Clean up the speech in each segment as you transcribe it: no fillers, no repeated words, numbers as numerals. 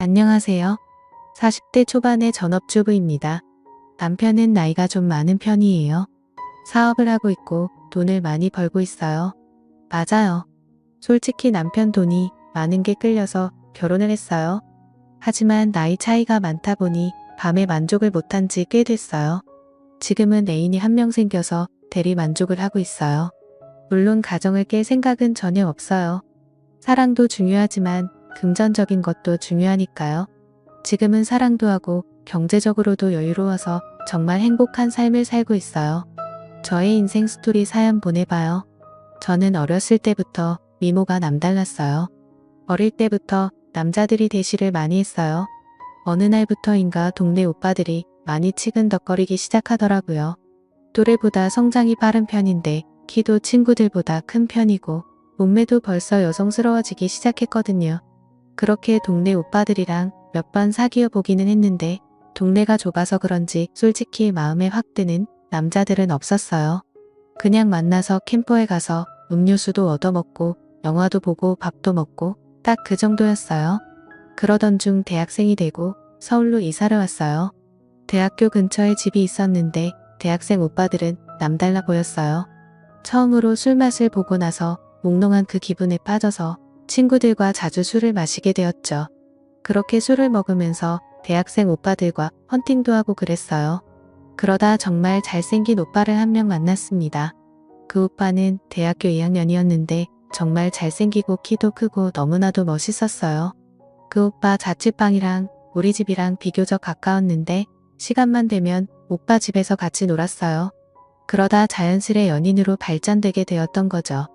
안녕하세요. 40대 초반의 전업주부입니다. 남편은 나이가 좀 많은 편이에요. 사업을 하고 있고 돈을 많이 벌고 있어요. 맞아요. 솔직히 남편 돈이 많은 게 끌려서 결혼을 했어요. 하지만 나이 차이가 많다 보니 밤에 만족을 못한 지 꽤 됐어요. 지금은 애인이 한 명 생겨서 대리 만족을 하고 있어요. 물론 가정을 깰 생각은 전혀 없어요. 사랑도 중요하지만 금전적인 것도 중요하니까요. 지금은 사랑도 하고 경제적으로도 여유로워서 정말 행복한 삶을 살고 있어요. 저의 인생 스토리 사연 보내봐요. 저는 어렸을 때부터 미모가 남달랐어요. 어릴 때부터 남자들이 대시를 많이 했어요. 어느 날부터인가 동네 오빠들이 많이 치근덕거리기 시작하더라고요. 또래보다 성장이 빠른 편인데 키도 친구들보다 큰 편이고 몸매도 벌써 여성스러워지기 시작했거든요. 그렇게 동네 오빠들이랑 몇 번 사귀어 보기는 했는데 동네가 좁아서 그런지 솔직히 마음에 확 드는 남자들은 없었어요. 그냥 만나서 캠퍼에 가서 음료수도 얻어먹고 영화도 보고 밥도 먹고 딱 그 정도였어요. 그러던 중 대학생이 되고 서울로 이사를 왔어요. 대학교 근처에 집이 있었는데 대학생 오빠들은 남달라 보였어요. 처음으로 술맛을 보고 나서 몽롱한 그 기분에 빠져서 친구들과 자주 술을 마시게 되었죠. 그렇게 술을 먹으면서 대학생 오빠들과 헌팅도 하고 그랬어요. 그러다 정말 잘생긴 오빠를 한 명 만났습니다. 그 오빠는 대학교 2학년이었는데 정말 잘생기고 키도 크고 너무나도 멋있었어요. 그 오빠 자취방이랑 우리 집이랑 비교적 가까웠는데 시간만 되면 오빠 집에서 같이 놀았어요. 그러다 자연스레 연인으로 발전되게 되었던 거죠.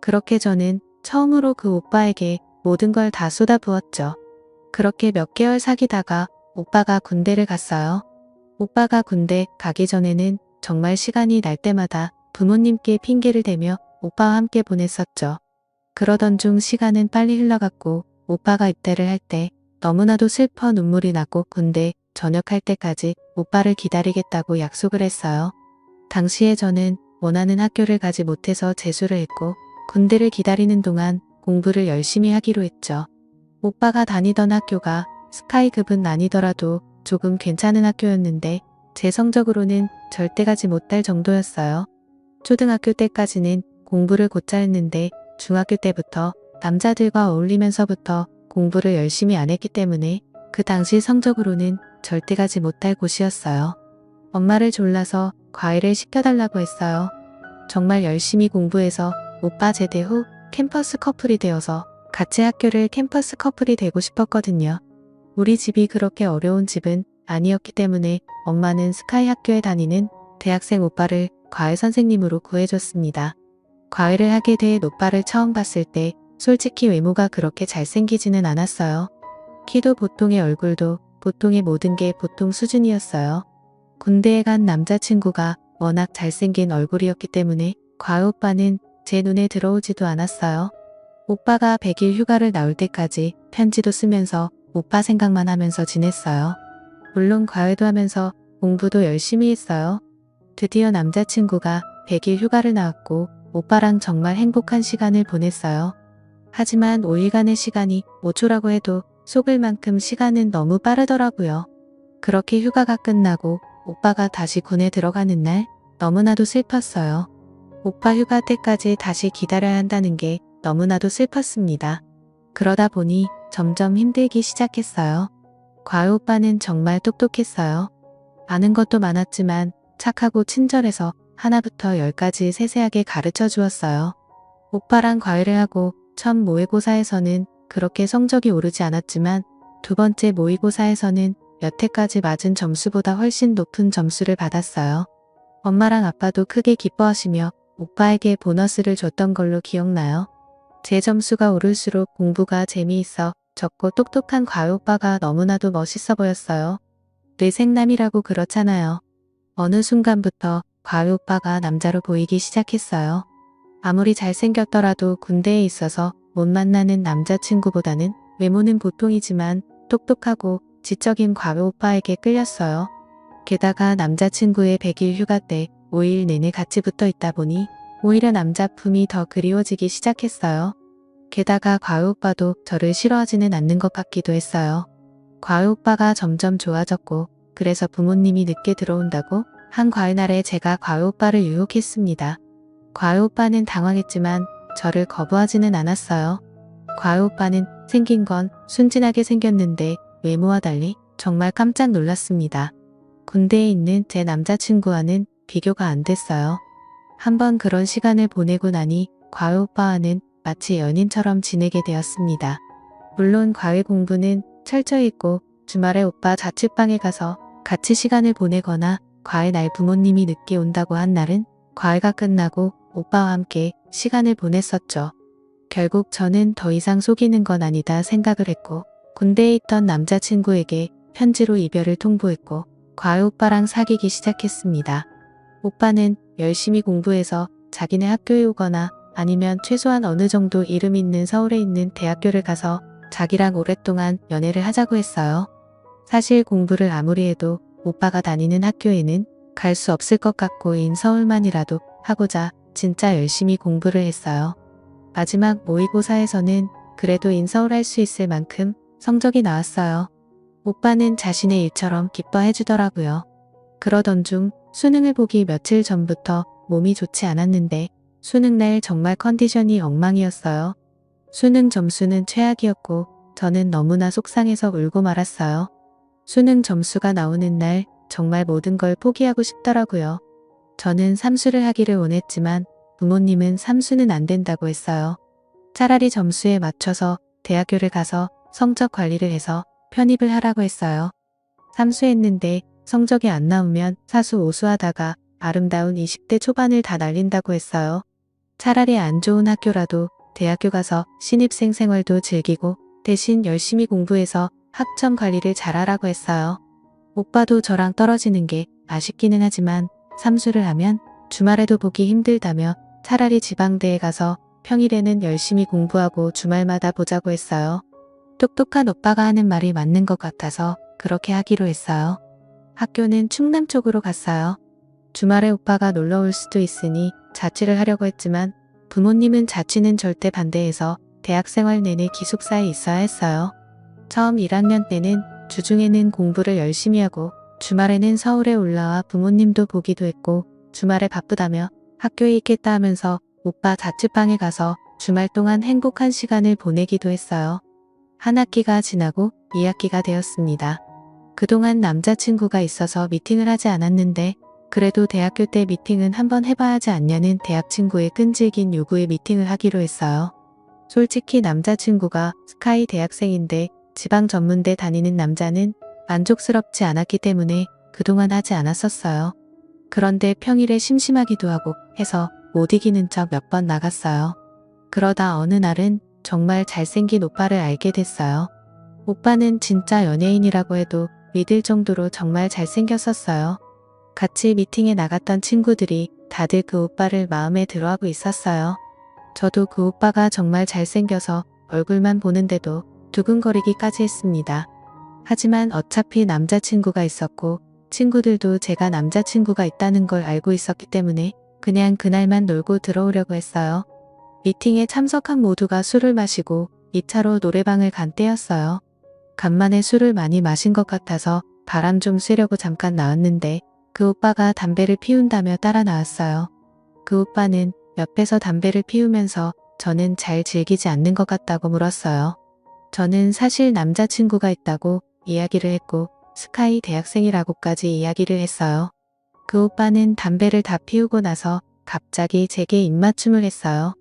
그렇게 저는 처음으로 그 오빠에게 모든 걸 다 쏟아부었죠. 그렇게 몇 개월 사귀다가 오빠가 군대를 갔어요. 오빠가 군대 가기 전에는 정말 시간이 날 때마다 부모님께 핑계를 대며 오빠와 함께 보냈었죠. 그러던 중 시간은 빨리 흘러갔고 오빠가 입대를 할 때 너무나도 슬퍼 눈물이 나고 군대 전역할 때까지 오빠를 기다리겠다고 약속을 했어요. 당시에 저는 원하는 학교를 가지 못해서 재수를 했고 군대를 기다리는 동안 공부를 열심히 하기로 했죠. 오빠가 다니던 학교가 스카이급은 아니더라도 조금 괜찮은 학교였는데 제 성적으로는 절대 가지 못할 정도였어요. 초등학교 때까지는 공부를 곧잘 했는데 중학교 때부터 남자들과 어울리면서부터 공부를 열심히 안 했기 때문에 그 당시 성적으로는 절대 가지 못할 곳이었어요. 엄마를 졸라서 과외를 시켜달라고 했어요. 정말 열심히 공부해서 오빠 제대 후 캠퍼스 커플이 되어서 같이 학교를 캠퍼스 커플이 되고 싶었거든요. 우리 집이 그렇게 어려운 집은 아니었기 때문에 엄마는 스카이 학교에 다니는 대학생 오빠를 과외 선생님으로 구해줬습니다. 과외를 하게 된 오빠를 처음 봤을 때 솔직히 외모가 그렇게 잘생기지는 않았어요. 키도 보통의 얼굴도 보통의 모든 게 보통 수준이었어요. 군대에 간 남자친구가 워낙 잘생긴 얼굴이었기 때문에 과외 오빠는 제 눈에 들어오지도 않았어요. 오빠가 100일 휴가를 나올 때까지 편지도 쓰면서 오빠 생각만 하면서 지냈어요. 물론 과외도 하면서 공부도 열심히 했어요. 드디어 남자친구가 100일 휴가를 나왔고 오빠랑 정말 행복한 시간을 보냈어요. 하지만 5일간의 시간이 5초라고 해도 속을 만큼 시간은 너무 빠르더라고요. 그렇게 휴가가 끝나고 오빠가 다시 군에 들어가는 날 너무나도 슬펐어요. 오빠 휴가 때까지 다시 기다려야 한다는 게 너무나도 슬펐습니다. 그러다 보니 점점 힘들기 시작했어요. 과외 오빠는 정말 똑똑했어요. 아는 것도 많았지만 착하고 친절해서 하나부터 열까지 세세하게 가르쳐 주었어요. 오빠랑 과외를 하고 첫 모의고사에서는 그렇게 성적이 오르지 않았지만 두 번째 모의고사에서는 여태까지 맞은 점수보다 훨씬 높은 점수를 받았어요. 엄마랑 아빠도 크게 기뻐하시며 오빠에게 보너스를 줬던 걸로 기억나요. 제 점수가 오를수록 공부가 재미있어 적고 똑똑한 과외 오빠가 너무나도 멋있어 보였어요. 뇌생남이라고 그렇잖아요. 어느 순간부터 과외 오빠가 남자로 보이기 시작했어요. 아무리 잘생겼더라도 군대에 있어서 못 만나는 남자친구보다는 외모는 보통이지만 똑똑하고 지적인 과외 오빠에게 끌렸어요. 게다가 남자친구의 100일 휴가 때 5일 내내 같이 붙어 있다 보니 오히려 남자품이 더 그리워지기 시작했어요. 게다가 과외 오빠도 저를 싫어하지는 않는 것 같기도 했어요. 과외 오빠가 점점 좋아졌고 그래서 부모님이 늦게 들어온다고 한 과외날에 제가 과외 오빠를 유혹했습니다. 과외 오빠는 당황했지만 저를 거부하지는 않았어요. 과외 오빠는 생긴 건 순진하게 생겼는데 외모와 달리 정말 깜짝 놀랐습니다. 군대에 있는 제 남자친구와는 비교가 안 됐어요. 한번 그런 시간을 보내고 나니 과외 오빠와는 마치 연인처럼 지내게 되었습니다. 물론 과외 공부는 철저히 했고 주말에 오빠 자취방에 가서 같이 시간을 보내거나 과외 날 부모님이 늦게 온다고 한 날은 과외가 끝나고 오빠와 함께 시간을 보냈었죠. 결국 저는 더 이상 속이는 건 아니다 생각을 했고 군대에 있던 남자친구에게 편지로 이별을 통보했고 과외 오빠랑 사귀기 시작했습니다. 오빠는 열심히 공부해서 자기네 학교에 오거나 아니면 최소한 어느 정도 이름 있는 서울에 있는 대학교를 가서 자기랑 오랫동안 연애를 하자고 했어요. 사실 공부를 아무리 해도 오빠가 다니는 학교에는 갈 수 없을 것 같고인 서울만이라도 하고자 진짜 열심히 공부를 했어요. 마지막 모의고사에서는 그래도 인서울 할 수 있을 만큼 성적이 나왔어요. 오빠는 자신의 일처럼 기뻐해 주더라고요. 그러던 중 수능을 보기 며칠 전부터 몸이 좋지 않았는데 수능날 정말 컨디션이 엉망이었어요. 수능 점수는 최악이었고 저는 너무나 속상해서 울고 말았어요. 수능 점수가 나오는 날 정말 모든 걸 포기하고 싶더라고요. 저는 삼수를 하기를 원했지만 부모님은 삼수는 안 된다고 했어요. 차라리 점수에 맞춰서 대학교를 가서 성적 관리를 해서 편입을 하라고 했어요. 삼수했는데 성적이 안 나오면 사수오수하다가 아름다운 20대 초반을 다 날린다고 했어요. 차라리 안 좋은 학교라도 대학교 가서 신입생 생활도 즐기고 대신 열심히 공부해서 학점 관리를 잘하라고 했어요. 오빠도 저랑 떨어지는 게 아쉽기는 하지만 삼수를 하면 주말에도 보기 힘들다며 차라리 지방대에 가서 평일에는 열심히 공부하고 주말마다 보자고 했어요. 똑똑한 오빠가 하는 말이 맞는 것 같아서 그렇게 하기로 했어요. 학교는 충남 쪽으로 갔어요. 주말에 오빠가 놀러 올 수도 있으니 자취를 하려고 했지만 부모님은 자취는 절대 반대해서 대학생활 내내 기숙사에 있어야 했어요. 처음 1학년 때는 주중에는 공부를 열심히 하고 주말에는 서울에 올라와 부모님도 보기도 했고 주말에 바쁘다며 학교에 있겠다 하면서 오빠 자취방에 가서 주말 동안 행복한 시간을 보내기도 했어요. 한 학기가 지나고 2학기가 되었습니다. 그동안 남자친구가 있어서 미팅을 하지 않았는데 그래도 대학교 때 미팅은 한번 해봐야 하지 않냐는 대학 친구의 끈질긴 요구에 미팅을 하기로 했어요. 솔직히 남자친구가 스카이 대학생인데 지방 전문대 다니는 남자는 만족스럽지 않았기 때문에 그동안 하지 않았었어요. 그런데 평일에 심심하기도 하고 해서 못 이기는 척 몇 번 나갔어요. 그러다 어느 날은 정말 잘생긴 오빠를 알게 됐어요. 오빠는 진짜 연예인이라고 해도 믿을 정도로 정말 잘생겼었어요. 같이 미팅에 나갔던 친구들이 다들 그 오빠를 마음에 들어하고 있었어요. 저도 그 오빠가 정말 잘생겨서 얼굴만 보는데도 두근거리기까지 했습니다. 하지만 어차피 남자친구가 있었고 친구들도 제가 남자친구가 있다는 걸 알고 있었기 때문에 그냥 그날만 놀고 들어오려고 했어요. 미팅에 참석한 모두가 술을 마시고 2차로 노래방을 간 때였어요. 간만에 술을 많이 마신 것 같아서 바람 좀 쐬려고 잠깐 나왔는데 그 오빠가 담배를 피운다며 따라 나왔어요. 그 오빠는 옆에서 담배를 피우면서 저는 잘 즐기지 않는 것 같다고 물었어요. 저는 사실 남자친구가 있다고 이야기를 했고 스카이 대학생이라고까지 이야기를 했어요. 그 오빠는 담배를 다 피우고 나서 갑자기 제게 입맞춤을 했어요.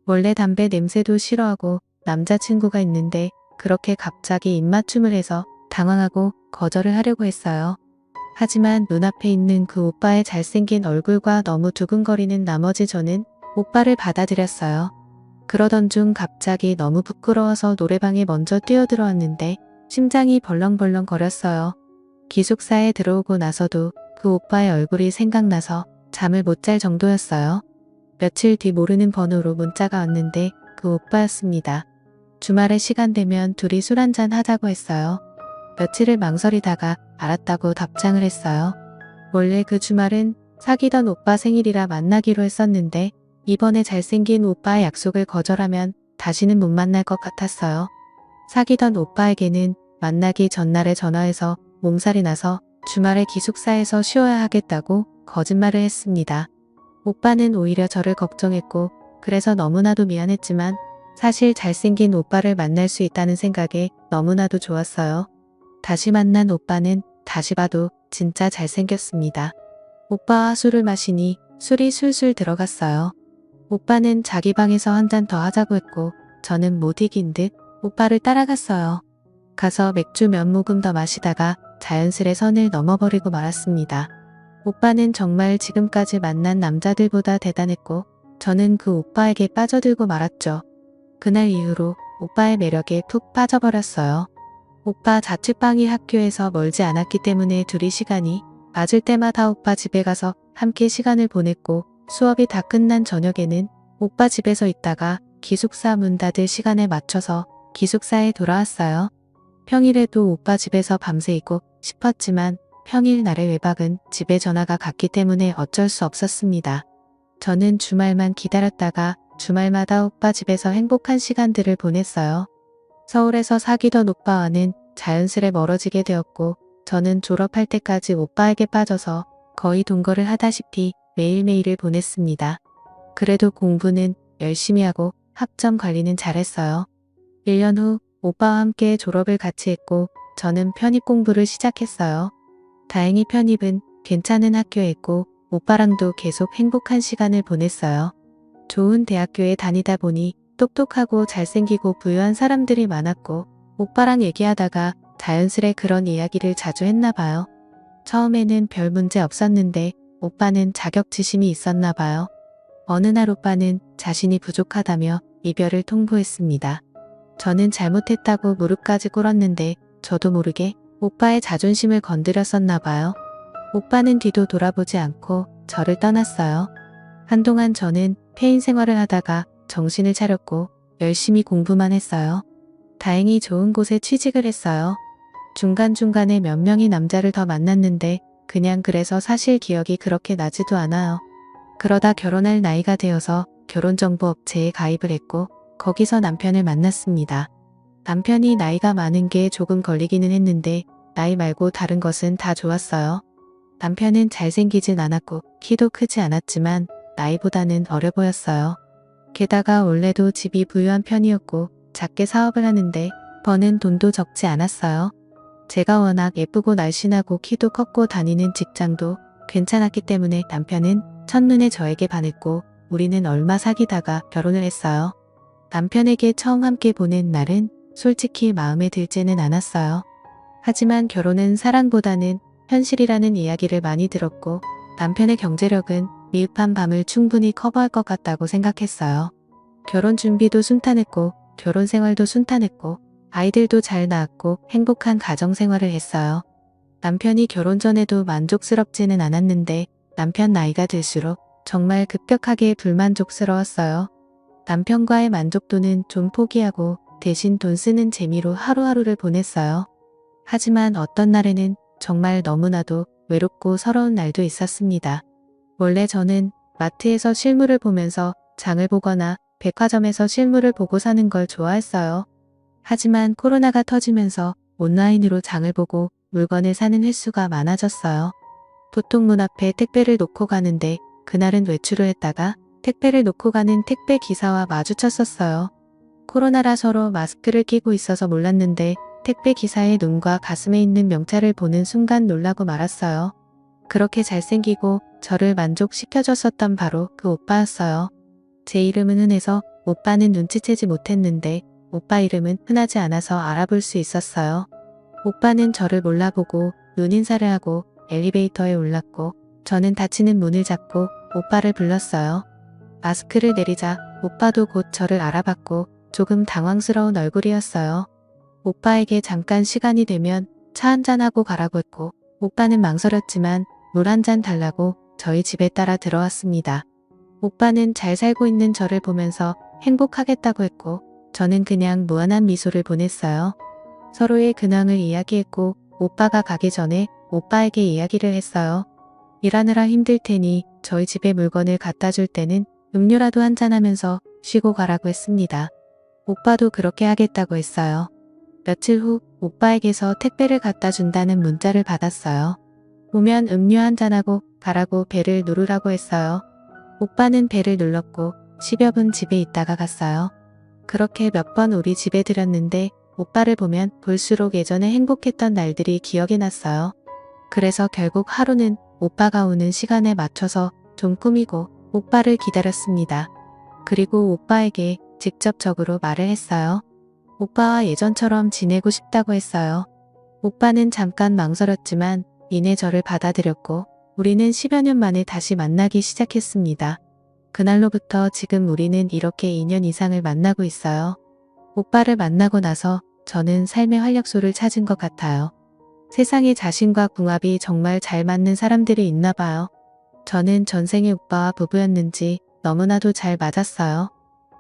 원래 담배 냄새도 싫어하고 남자친구가 있는데 그렇게 갑자기 입맞춤을 해서 당황하고 거절을 하려고 했어요. 하지만 눈앞에 있는 그 오빠의 잘생긴 얼굴과 너무 두근거리는 나머지 저는 오빠를 받아들였어요. 그러던 중 갑자기 너무 부끄러워서 노래방에 먼저 뛰어들어왔는데 심장이 벌렁벌렁 거렸어요. 기숙사에 들어오고 나서도 그 오빠의 얼굴이 생각나서 잠을 못 잘 정도였어요. 며칠 뒤 모르는 번호로 문자가 왔는데 그 오빠였습니다. 주말에 시간 되면 둘이 술 한잔 하자고 했어요. 며칠을 망설이다가 알았다고 답장을 했어요. 원래 그 주말은 사귀던 오빠 생일이라 만나기로 했었는데 이번에 잘생긴 오빠의 약속을 거절하면 다시는 못 만날 것 같았어요. 사귀던 오빠에게는 만나기 전날에 전화해서 몸살이 나서 주말에 기숙사에서 쉬어야 하겠다고 거짓말을 했습니다. 오빠는 오히려 저를 걱정했고 그래서 너무나도 미안했지만 사실 잘생긴 오빠를 만날 수 있다는 생각에 너무나도 좋았어요. 다시 만난 오빠는 다시 봐도 진짜 잘생겼습니다. 오빠와 술을 마시니 술이 술술 들어갔어요. 오빠는 자기 방에서 한 잔 더 하자고 했고 저는 못 이긴 듯 오빠를 따라갔어요. 가서 맥주 몇 모금 더 마시다가 자연스레 선을 넘어버리고 말았습니다. 오빠는 정말 지금까지 만난 남자들보다 대단했고 저는 그 오빠에게 빠져들고 말았죠. 그날 이후로 오빠의 매력에 푹 빠져버렸어요. 오빠 자취방이 학교에서 멀지 않았기 때문에 둘이 시간이 맞을 때마다 오빠 집에 가서 함께 시간을 보냈고 수업이 다 끝난 저녁에는 오빠 집에서 있다가 기숙사 문 닫을 시간에 맞춰서 기숙사에 돌아왔어요. 평일에도 오빠 집에서 밤새 있고 싶었지만 평일 날의 외박은 집에 전화가 갔기 때문에 어쩔 수 없었습니다. 저는 주말만 기다렸다가 주말마다 오빠 집에서 행복한 시간들을 보냈어요. 서울에서 사귀던 오빠와는 자연스레 멀어지게 되었고 저는 졸업할 때까지 오빠에게 빠져서 거의 동거를 하다시피 매일매일을 보냈습니다. 그래도 공부는 열심히 하고 학점 관리는 잘했어요. 1년 후 오빠와 함께 졸업을 같이 했고 저는 편입 공부를 시작했어요. 다행히 편입은 괜찮은 학교에 있고 오빠랑도 계속 행복한 시간을 보냈어요. 좋은 대학교에 다니다 보니 똑똑하고 잘생기고 부유한 사람들이 많았고 오빠랑 얘기하다가 자연스레 그런 이야기를 자주 했나 봐요. 처음에는 별 문제 없었는데 오빠는 자격지심이 있었나 봐요. 어느 날 오빠는 자신이 부족하다며 이별을 통보했습니다. 저는 잘못했다고 무릎까지 꿇었는데 저도 모르게 오빠의 자존심을 건드렸었나 봐요. 오빠는 뒤도 돌아보지 않고 저를 떠났어요. 한동안 저는 폐인 생활을 하다가 정신을 차렸고 열심히 공부만 했어요. 다행히 좋은 곳에 취직을 했어요. 중간중간에 몇 명의 남자를 더 만났는데 그냥 그래서 사실 기억이 그렇게 나지도 않아요. 그러다 결혼할 나이가 되어서 결혼정보업체에 가입을 했고 거기서 남편을 만났습니다. 남편이 나이가 많은 게 조금 걸리기는 했는데 나이 말고 다른 것은 다 좋았어요. 남편은 잘생기진 않았고 키도 크지 않았지만 나이보다는 어려 보였어요. 게다가 원래도 집이 부유한 편이었고 작게 사업을 하는데 버는 돈도 적지 않았어요. 제가 워낙 예쁘고 날씬하고 키도 컸고 다니는 직장도 괜찮았기 때문에 남편은 첫눈에 저에게 반했고 우리는 얼마 사귀다가 결혼을 했어요. 남편에게 처음 함께 보낸 날은 솔직히 마음에 들지는 않았어요. 하지만 결혼은 사랑보다는 현실이라는 이야기를 많이 들었고 남편의 경제력은 미흡한 밤을 충분히 커버할 것 같다고 생각했어요. 결혼 준비도 순탄했고 결혼 생활도 순탄했고 아이들도 잘 낳았고 행복한 가정 생활을 했어요. 남편이 결혼 전에도 만족스럽지는 않았는데 남편 나이가 들수록 정말 급격하게 불만족스러웠어요. 남편과의 만족도는 좀 포기하고 대신 돈 쓰는 재미로 하루하루를 보냈어요. 하지만 어떤 날에는 정말 너무나도 외롭고 서러운 날도 있었습니다. 원래 저는 마트에서 실물을 보면서 장을 보거나 백화점에서 실물을 보고 사는 걸 좋아했어요. 하지만 코로나가 터지면서 온라인으로 장을 보고 물건을 사는 횟수가 많아졌어요. 보통 문 앞에 택배를 놓고 가는데 그날은 외출을 했다가 택배를 놓고 가는 택배 기사와 마주쳤었어요. 코로나라 서로 마스크를 끼고 있어서 몰랐는데 택배 기사의 눈과 가슴에 있는 명찰을 보는 순간 놀라고 말았어요. 그렇게 잘생기고 저를 만족시켜줬었던 바로 그 오빠였어요. 제 이름은 흔해서 오빠는 눈치채지 못했는데 오빠 이름은 흔하지 않아서 알아볼 수 있었어요. 오빠는 저를 몰라보고 눈인사를 하고 엘리베이터에 올랐고 저는 닫히는 문을 잡고 오빠를 불렀어요. 마스크를 내리자 오빠도 곧 저를 알아봤고 조금 당황스러운 얼굴이었어요. 오빠에게 잠깐 시간이 되면 차 한잔하고 가라고 했고 오빠는 망설였지만 물 한 잔 달라고 저희 집에 따라 들어왔습니다. 오빠는 잘 살고 있는 저를 보면서 행복하겠다고 했고 저는 그냥 무한한 미소를 보냈어요. 서로의 근황을 이야기했고 오빠가 가기 전에 오빠에게 이야기를 했어요. 일하느라 힘들 테니 저희 집에 물건을 갖다 줄 때는 음료라도 한잔하면서 쉬고 가라고 했습니다. 오빠도 그렇게 하겠다고 했어요. 며칠 후 오빠에게서 택배를 갖다 준다는 문자를 받았어요. 오면 음료 한잔하고 가라고 벨을 누르라고 했어요. 오빠는 벨을 눌렀고 10여 분 집에 있다가 갔어요. 그렇게 몇 번 우리 집에 들였는데 오빠를 보면 볼수록 예전에 행복했던 날들이 기억이 났어요. 그래서 결국 하루는 오빠가 오는 시간에 맞춰서 좀 꾸미고 오빠를 기다렸습니다. 그리고 오빠에게 직접적으로 말을 했어요. 오빠와 예전처럼 지내고 싶다고 했어요. 오빠는 잠깐 망설였지만 이내 저를 받아들였고 우리는 10여 년 만에 다시 만나기 시작했습니다. 그날로부터 지금 우리는 이렇게 2년 이상을 만나고 있어요. 오빠를 만나고 나서 저는 삶의 활력소를 찾은 것 같아요. 세상에 자신과 궁합이 정말 잘 맞는 사람들이 있나 봐요. 저는 전생의 오빠와 부부였는지 너무나도 잘 맞았어요.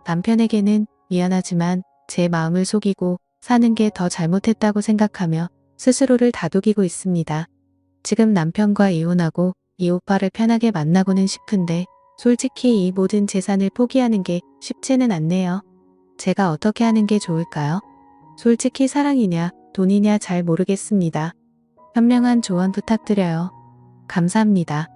남편에게는 미안하지만 제 마음을 속이고 사는 게 더 잘못했다고 생각하며 스스로를 다독이고 있습니다. 지금 남편과 이혼하고 이 오빠를 편하게 만나고는 싶은데 솔직히 이 모든 재산을 포기하는 게 쉽지는 않네요. 제가 어떻게 하는 게 좋을까요? 솔직히 사랑이냐 돈이냐 잘 모르겠습니다. 현명한 조언 부탁드려요. 감사합니다.